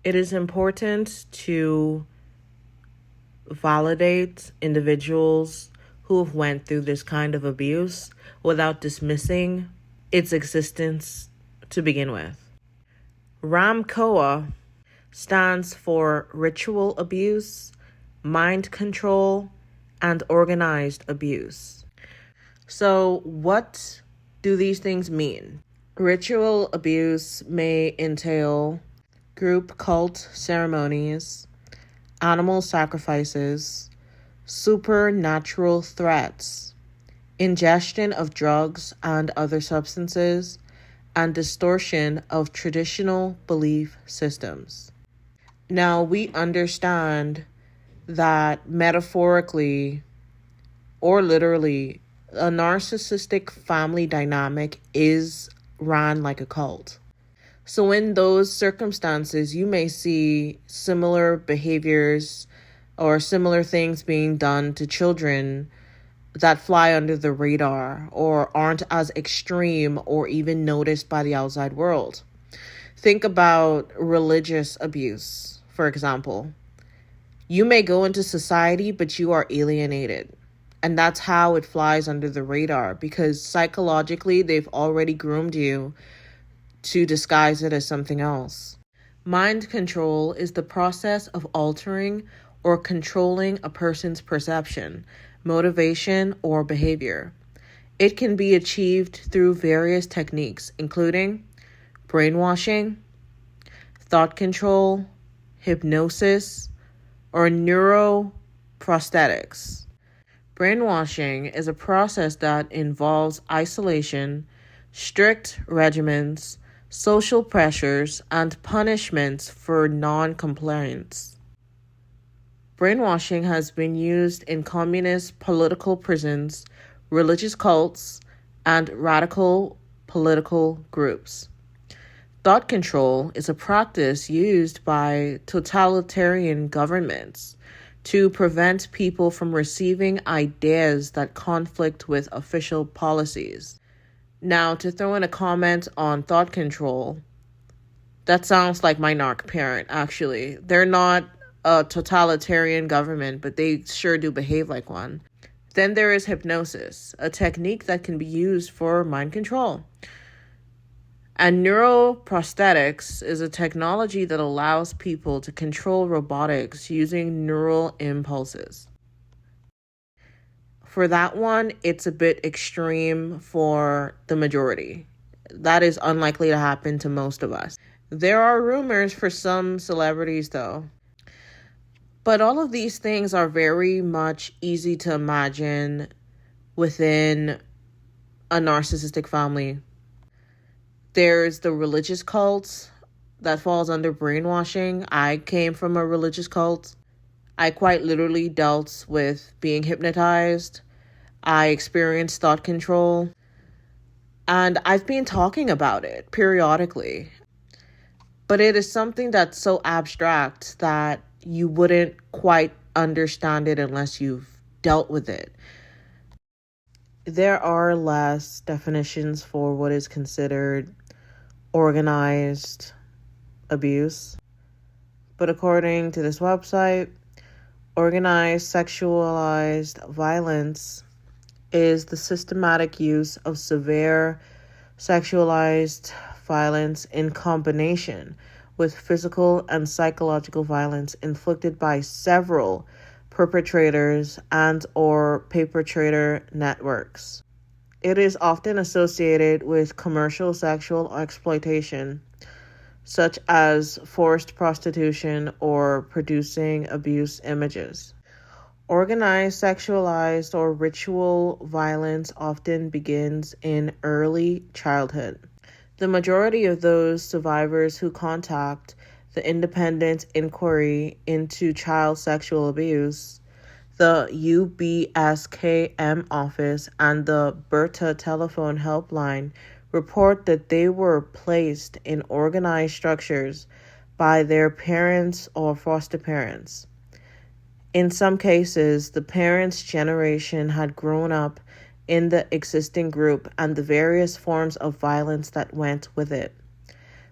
It is important to validate individuals who have went through this kind of abuse without dismissing its existence to begin with. RAMCOA stands for ritual abuse, mind control, and organized abuse. So, what do these things mean? Ritual abuse may entail group cult ceremonies, animal sacrifices, supernatural threats, ingestion of drugs and other substances, and distortion of traditional belief systems. Now, we understand that metaphorically or literally, a narcissistic family dynamic is ran like a cult. So, in those circumstances, you may see similar behaviors or similar things being done to children that fly under the radar or aren't as extreme or even noticed by the outside world. Think about religious abuse, for example. You may go into society, but you are alienated. And that's how it flies under the radar, because psychologically, they've already groomed you to disguise it as something else. Mind control is the process of altering or controlling a person's perception, motivation, or behavior. It can be achieved through various techniques, including brainwashing, thought control, hypnosis, or neuroprosthetics. Brainwashing is a process that involves isolation, strict regimens, social pressures, and punishments for non-compliance. Brainwashing has been used in communist political prisons, religious cults, and radical political groups. Thought control is a practice used by totalitarian governments to prevent people from receiving ideas that conflict with official policies. Now, to throw in a comment on thought control, that sounds like my narc parent, actually. They're not a totalitarian government, but they sure do behave like one. Then there is hypnosis, a technique that can be used for mind control. And neuroprosthetics is a technology that allows people to control robotics using neural impulses. For that one, it's a bit extreme for the majority. That is unlikely to happen to most of us. There are rumors for some celebrities, though. But all of these things are very much easy to imagine within a narcissistic family. There's the religious cult that falls under brainwashing. I came from a religious cult. I quite literally dealt with being hypnotized. I experienced thought control. And I've been talking about it periodically. But it is something that's so abstract that you wouldn't quite understand it unless you've dealt with it. There are less definitions for what is considered organized abuse. But according to this website, organized sexualized violence is the systematic use of severe sexualized violence in combination with physical and psychological violence inflicted by several perpetrators and or perpetrator networks. It is often associated with commercial sexual exploitation, such as forced prostitution or producing abuse images. Organized sexualized or ritual violence often begins in early childhood. The majority of those survivors who contact the Independent Inquiry into Child Sexual Abuse, the UBSKM office, and the Berta telephone helpline report that they were placed in organized structures by their parents or foster parents. In some cases, the parents' generation had grown up in the existing group and the various forms of violence that went with it.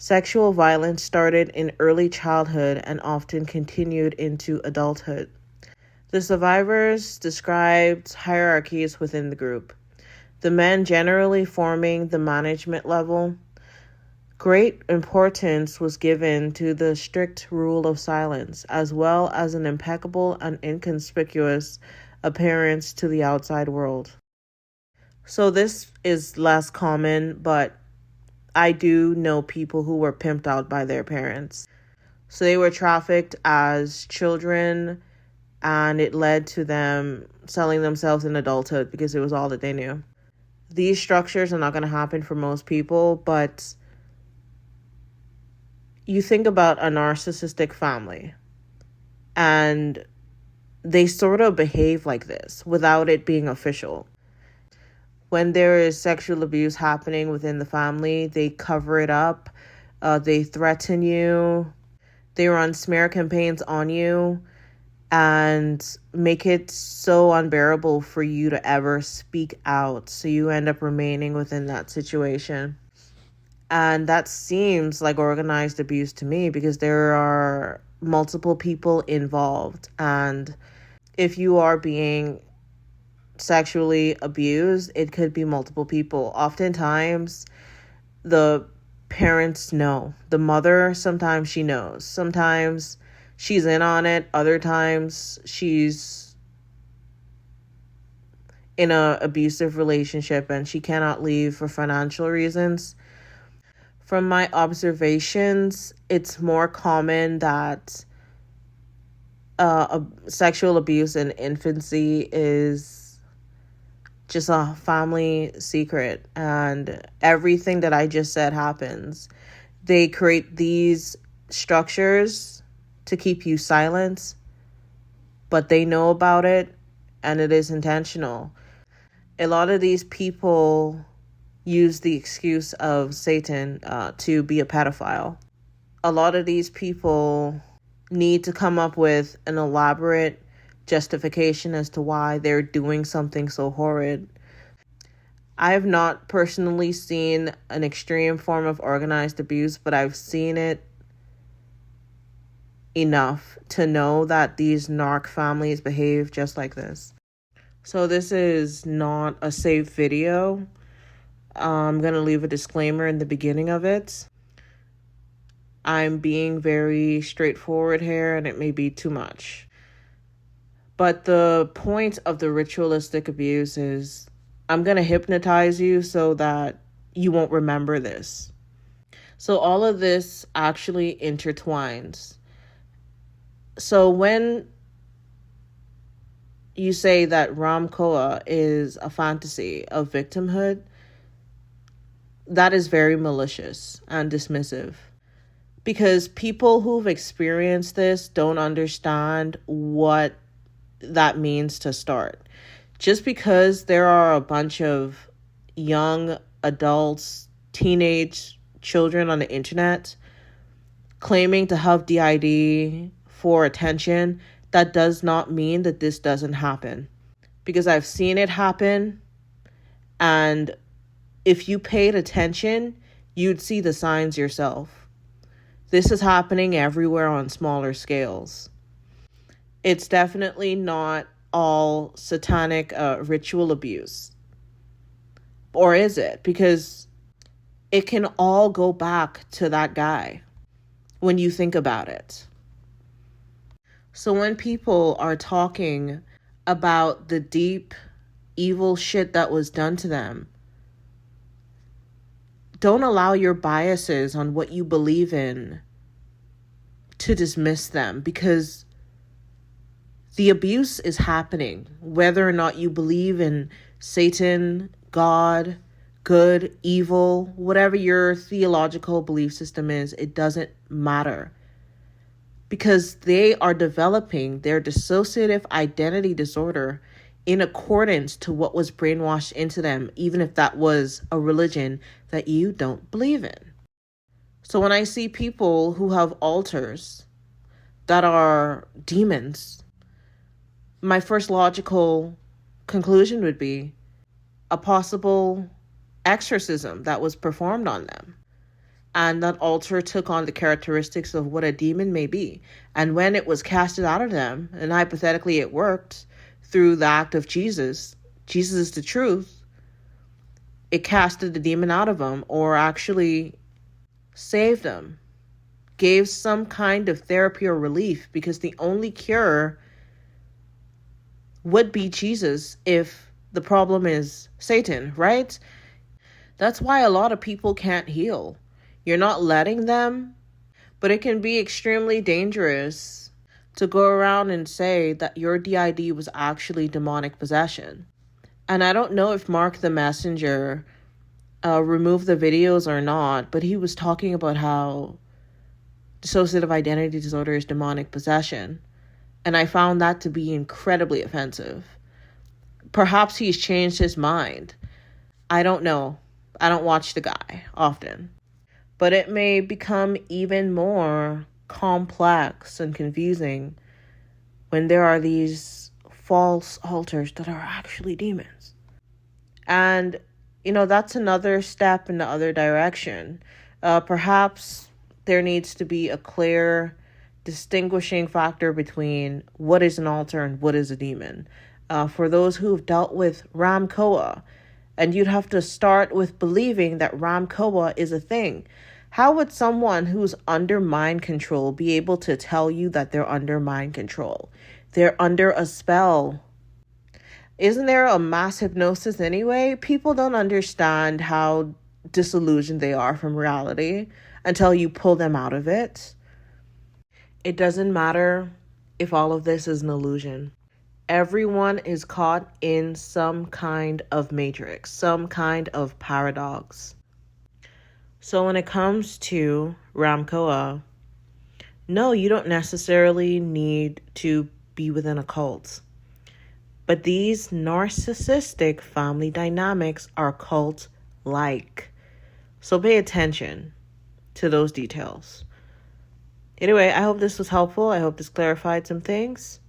Sexual violence started in early childhood and often continued into adulthood. The survivors described hierarchies within the group, the men generally forming the management level. Great importance was given to the strict rule of silence, as well as an impeccable and inconspicuous appearance to the outside world. So this is less common, but I do know people who were pimped out by their parents. So they were trafficked as children, and it led to them selling themselves in adulthood because it was all that they knew. These structures are not going to happen for most people, but you think about a narcissistic family, and they sort of behave like this without it being official. When there is sexual abuse happening within the family, they cover it up, they threaten you, they run smear campaigns on you, and make it so unbearable for you to ever speak out. So you end up remaining within that situation. And that seems like organized abuse to me because there are multiple people involved. And if you are being sexually abused, it could be multiple people. Oftentimes, the parents know. The mother, sometimes she knows. Sometimes she's in on it. Other times, she's in an abusive relationship and she cannot leave for financial reasons. From my observations, it's more common that sexual abuse in infancy is just a family secret, and everything that I just said happens. They create these structures to keep you silent, but they know about it, and it is intentional. A lot of these people use the excuse of Satan to be a pedophile. A lot of these people need to come up with an elaborate justification as to why they're doing something so horrid. I have not personally seen an extreme form of organized abuse, but I've seen it enough to know that these narc families behave just like this. So this is not a safe video. I'm going to leave a disclaimer in the beginning of it. I'm being very straightforward here, and it may be too much. But the point of the ritualistic abuse is I'm going to hypnotize you so that you won't remember this. So all of this actually intertwines. So when you say that RAMCOA is a fantasy of victimhood, that is very malicious and dismissive. Because people who've experienced this don't understand what that means to start. Just because there are a bunch of young adults, teenage children on the internet claiming to have DID for attention, that does not mean that this doesn't happen. Because I've seen it happen, and if you paid attention, you'd see the signs yourself. This is happening everywhere on smaller scales. It's definitely not all satanic ritual abuse. Or is it? Because it can all go back to that guy when you think about it. So when people are talking about the deep, evil shit that was done to them, don't allow your biases on what you believe in to dismiss them, because the abuse is happening, whether or not you believe in Satan, God, good, evil, whatever your theological belief system is, it doesn't matter. Because they are developing their dissociative identity disorder in accordance to what was brainwashed into them, even if that was a religion that you don't believe in. So when I see people who have altars that are demons, my first logical conclusion would be a possible exorcism that was performed on them. And that altar took on the characteristics of what a demon may be. And when it was casted out of them, and hypothetically it worked through the act of Jesus, Jesus is the truth, it casted the demon out of them, or actually saved them, gave some kind of therapy or relief, because the only cure would be Jesus if the problem is Satan, right? That's why a lot of people can't heal. You're not letting them, but it can be extremely dangerous to go around and say that your DID was actually demonic possession. And I don't know if Mark the Messenger removed the videos or not, but he was talking about how dissociative identity disorder is demonic possession. And I found that to be incredibly offensive. Perhaps he's changed his mind. I don't know. I don't watch the guy often. But it may become even more complex and confusing when there are these false altars that are actually demons. And, that's another step in the other direction. Perhaps there needs to be a clear distinguishing factor between what is an altar and what is a demon. For those who've dealt with RAMCOA, and you'd have to start with believing that RAMCOA is a thing. How would someone who's under mind control be able to tell you that they're under mind control? They're under a spell. Isn't there a mass hypnosis anyway? People don't understand how disillusioned they are from reality until you pull them out of it. It doesn't matter if all of this is an illusion. Everyone is caught in some kind of matrix, some kind of paradox. So when it comes to RAMCOA, no, you don't necessarily need to be within a cult. But these narcissistic family dynamics are cult-like. So pay attention to those details. Anyway, I hope this was helpful. I hope this clarified some things.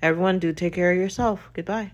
Everyone, do take care of yourself. Goodbye.